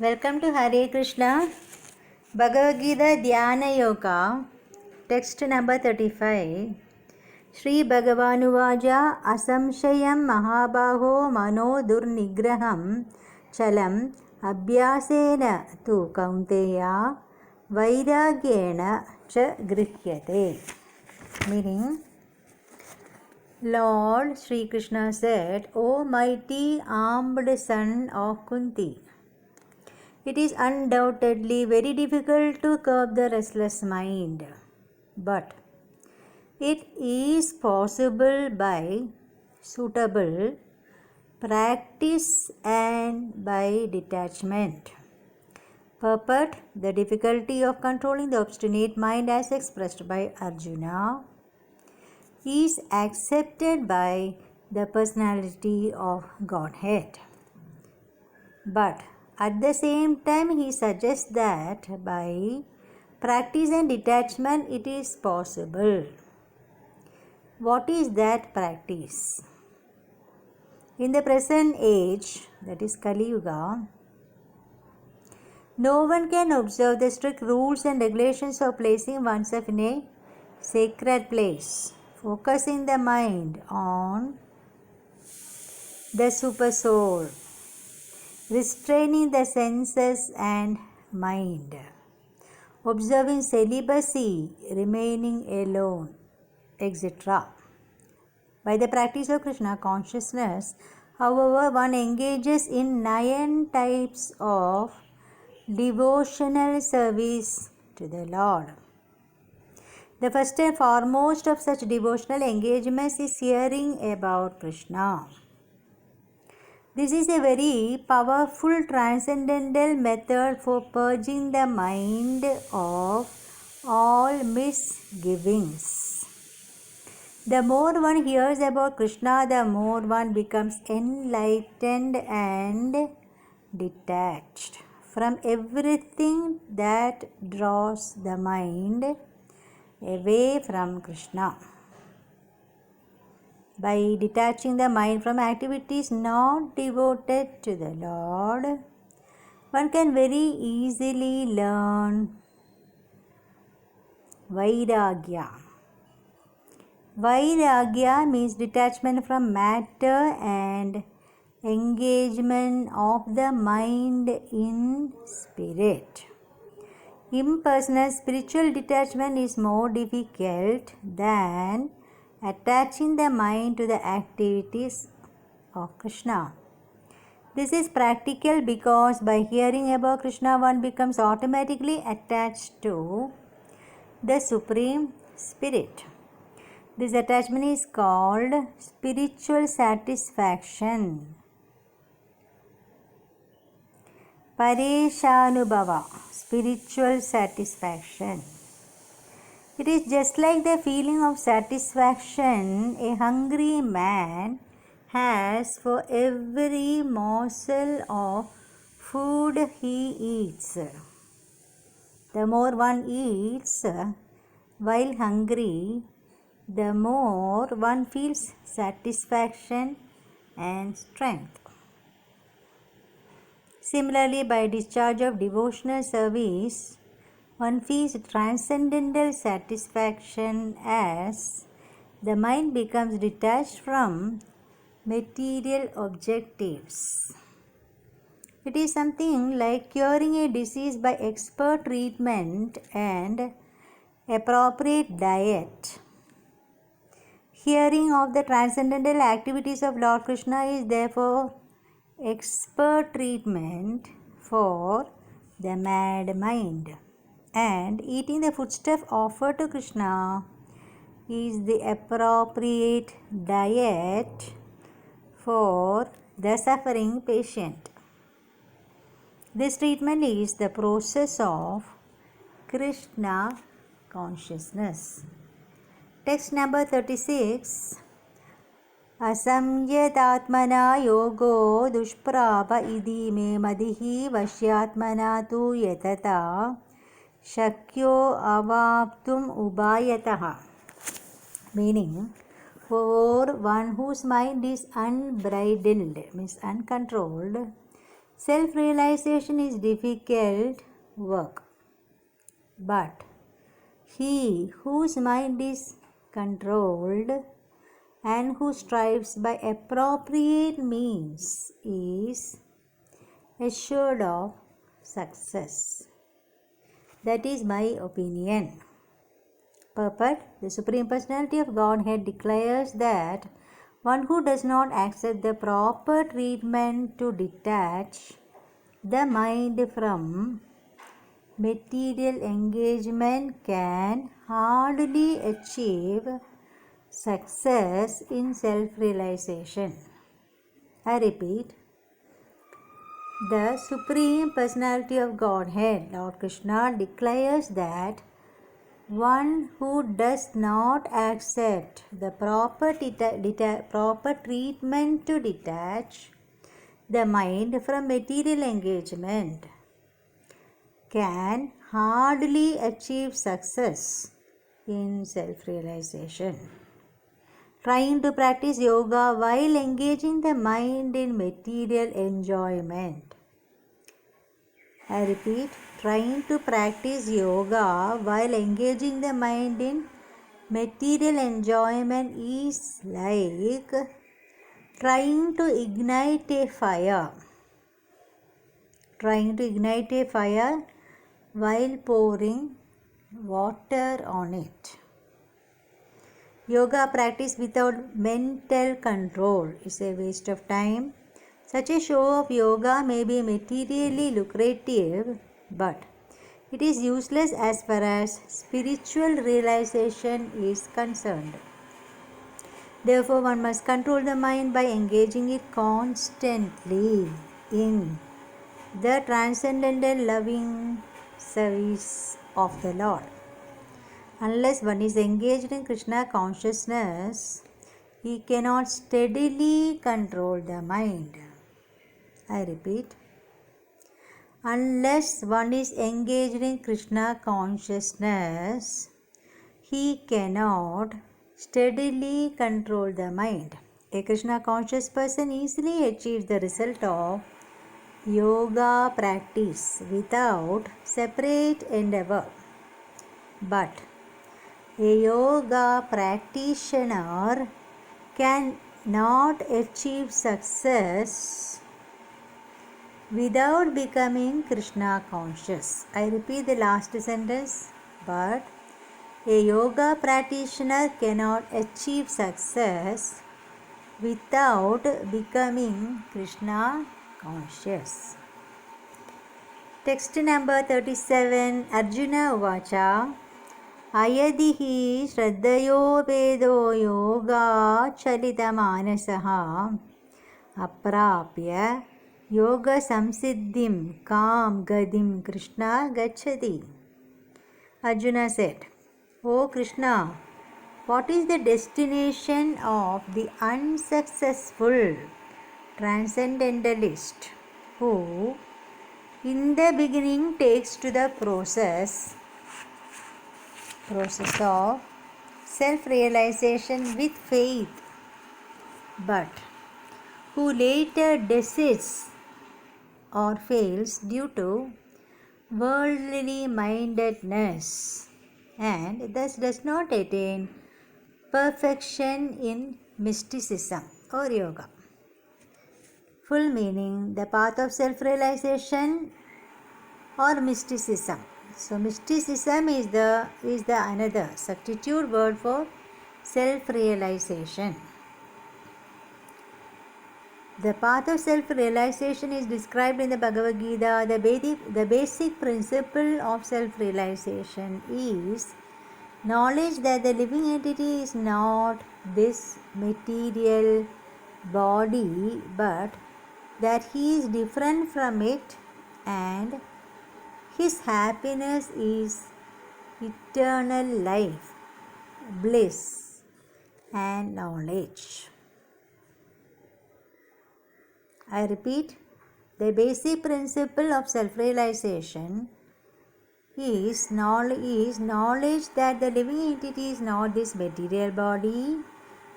Welcome to Hare Krishna Bhagavad Gita Dhyana Yoga, text number 35. Shri Bhagavanuvaja Asamshayam Mahabaho Mano Durnigraham Chalam Abhyasena Tu Kaunteya Vairagyena Cha Grihyate. Meaning, Lord Sri Krishna said, O mighty armed son of Kunti, it is undoubtedly very difficult to curb the restless mind, but it is possible by suitable practice and by detachment. Purport: the difficulty of controlling the obstinate mind as expressed by Arjuna is accepted by the personality of Godhead. But at the same time, he suggests that by practice and detachment it is possible. What is that practice? In the present age, that is Kali Yuga, no one can observe the strict rules and regulations of placing oneself in a sacred place, focusing the mind on the Supersoul, restraining the senses and mind, observing celibacy, remaining alone, etc. By the practice of Krishna consciousness, however, one engages in 9 types of devotional service to the Lord. The first and foremost of such devotional engagements is hearing about Krishna. This is a very powerful transcendental method for purging the mind of all misgivings. The more one hears about Krishna, the more one becomes enlightened and detached from everything that draws the mind away from Krishna. By detaching the mind from activities not devoted to the Lord, one can very easily learn Vairagya. Vairagya means detachment from matter and engagement of the mind in spirit. Impersonal spiritual detachment is more difficult than attaching the mind to the activities of Krishna. This is practical because by hearing about Krishna, one becomes automatically attached to the Supreme Spirit. This attachment is called spiritual satisfaction. Pareshanubhava, spiritual satisfaction. It is just like the feeling of satisfaction a hungry man has for every morsel of food he eats. The more one eats while hungry, the more one feels satisfaction and strength. Similarly, by discharge of devotional service, one feels transcendental satisfaction as the mind becomes detached from material objectives. It is something like curing a disease by expert treatment and appropriate diet. Hearing of the transcendental activities of Lord Krishna is therefore expert treatment for the mad mind. And eating the foodstuff offered to Krishna is the appropriate diet for the suffering patient. This treatment is the process of Krishna consciousness. Text number 36. Asamyatatmana yogo dushprava idi me madihi vashyatmana tu yatata Shakyo avaptum ubayataha. Meaning, for one whose mind is unbridled, means uncontrolled, Self-realization is difficult work, but he whose mind is controlled and who strives by appropriate means is assured of success. That is my opinion. Purport: the Supreme Personality of Godhead declares that one who does not accept the proper treatment to detach the mind from material engagement can hardly achieve success in self-realization. I repeat, the Supreme Personality of Godhead, Lord Krishna, declares that one who does not accept the proper treatment to detach the mind from material engagement can hardly achieve success in self-realization. Trying to practice yoga while engaging the mind in material enjoyment. I repeat, trying to practice yoga while engaging the mind in material enjoyment is like trying to ignite a fire. Trying to ignite a fire while pouring water on it. Yoga practice without mental control is a waste of time. Such a show of yoga may be materially lucrative, but it is useless as far as spiritual realization is concerned. Therefore, one must control the mind by engaging it constantly in the transcendental loving service of the Lord. Unless one is engaged in Krishna consciousness, he cannot steadily control the mind. I repeat, unless one is engaged in Krishna consciousness, he cannot steadily control the mind. A Krishna conscious person easily achieves the result of yoga practice without separate endeavor. But a yoga practitioner cannot achieve success without becoming Krishna conscious. I repeat the last sentence. But a yoga practitioner cannot achieve success without becoming Krishna conscious. Text number 37. Arjuna Uvacha Ayadihi Shraddhayo Vedo Yoga Chalitamaanasaha Aprapya Yoga Samsiddhim Kam Gadim Krishna Gachati. Arjuna said, O Krishna, what is the destination of the unsuccessful transcendentalist who in the beginning takes to the process of self-realization with faith, but who later desists or fails due to worldly mindedness and thus does not attain perfection in mysticism or yoga. Full meaning: the path of self-realization or mysticism. So mysticism is the another substitute word for self-realization. The path of self-realization is described in the Bhagavad Gita. The basic principle of self-realization is knowledge that the living entity is not this material body, but that he is different from it and his happiness is eternal life, bliss and knowledge. I repeat, the basic principle of self-realization is knowledge that the living entity is not this material body,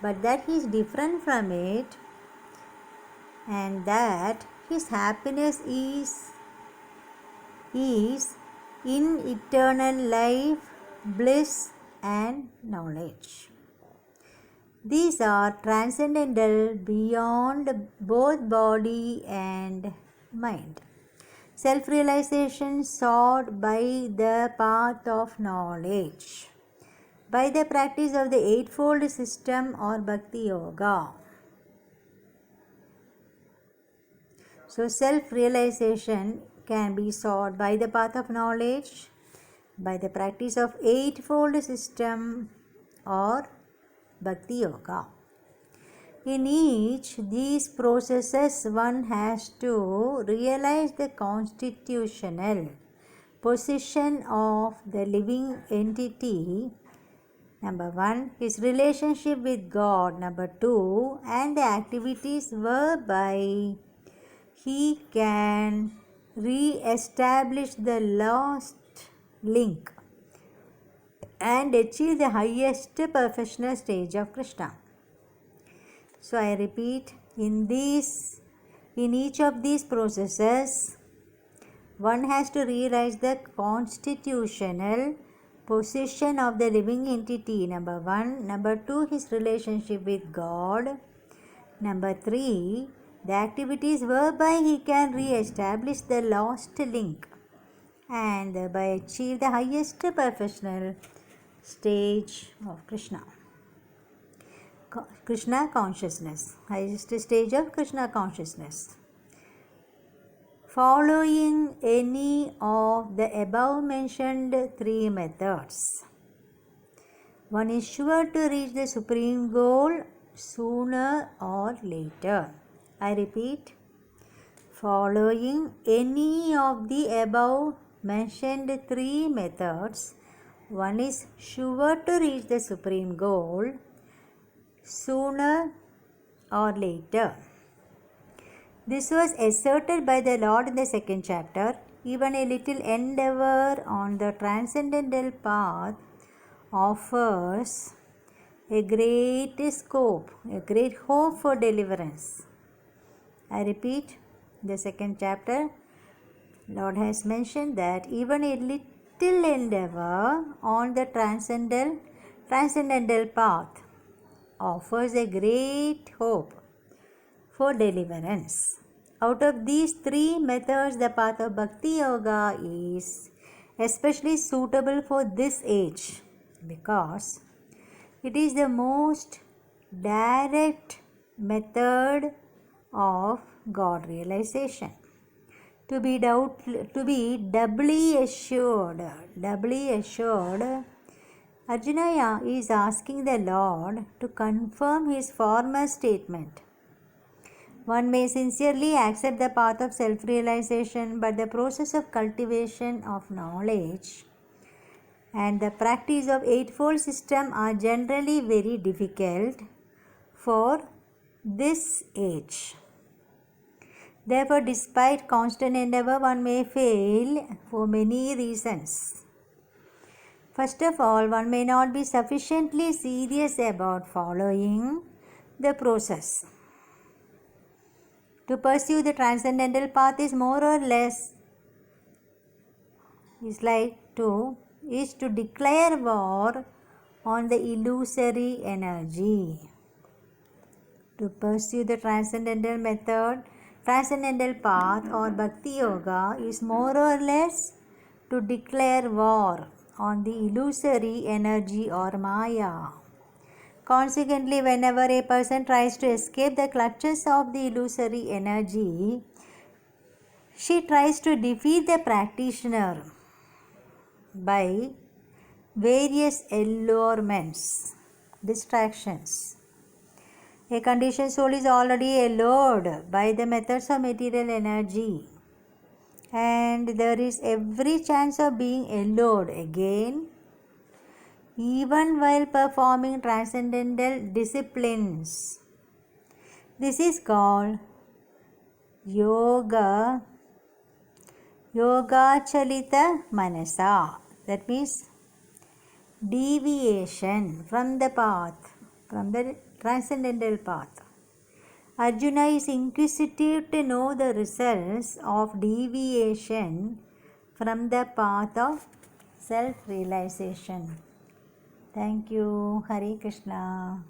but that he is different from it and that his happiness is in eternal life, bliss, and knowledge. These are transcendental beyond both body and mind. Self-realization sought by the path of knowledge, by the practice of the Eightfold System or Bhakti Yoga. So self-realization can be sought by the path of knowledge, by the practice of Eightfold System or Bhakti Yoga. In each these processes, one has to realize the constitutional position of the living entity. Number 1, his relationship with God. Number 2, and the activities whereby he can re-establish the lost link and achieve the highest professional stage of Krishna. So I repeat, in each of these processes, one has to realize the constitutional position of the living entity. Number 1. Number 2, his relationship with God. Number 3, the activities whereby he can re-establish the lost link and thereby achieve the highest professional stage of Krishna consciousness, highest stage of Krishna consciousness. Following any of the above mentioned 3 methods, one is sure to reach the supreme goal sooner or later. I repeat, following any of the above mentioned 3 methods, one is sure to reach the supreme goal sooner or later. This was asserted by the Lord in the 2nd chapter. Even a little endeavor on the transcendental path offers a great scope, a great hope for deliverance. I repeat, the 2nd chapter, Lord has mentioned that even a little endeavor on the transcendental path offers a great hope for deliverance. Out of these 3 methods, the path of Bhakti Yoga is especially suitable for this age because it is the most direct method of God realization. To be doubly assured, Arjuna is asking the Lord to confirm his former statement. One may sincerely accept the path of self-realization, but the process of cultivation of knowledge and the practice of Eightfold System are generally very difficult for this age. Therefore, despite constant endeavor, one may fail for many reasons. First of all, one may not be sufficiently serious about following the process. To pursue the transcendental path is more or less is to declare war on the illusory energy. To pursue the transcendental path or Bhakti Yoga is more or less to declare war on the illusory energy or Maya. Consequently, whenever a person tries to escape the clutches of the illusory energy, she tries to defeat the practitioner by various allurements, distractions. A conditioned soul is already allured by the methods of material energy, and there is every chance of being allured again, even while performing transcendental disciplines. This is called Yoga Chalita Manasa. That means deviation from the path, from the transcendental path. Arjuna is inquisitive to know the results of deviation from the path of self-realization. Thank you. Hare Krishna.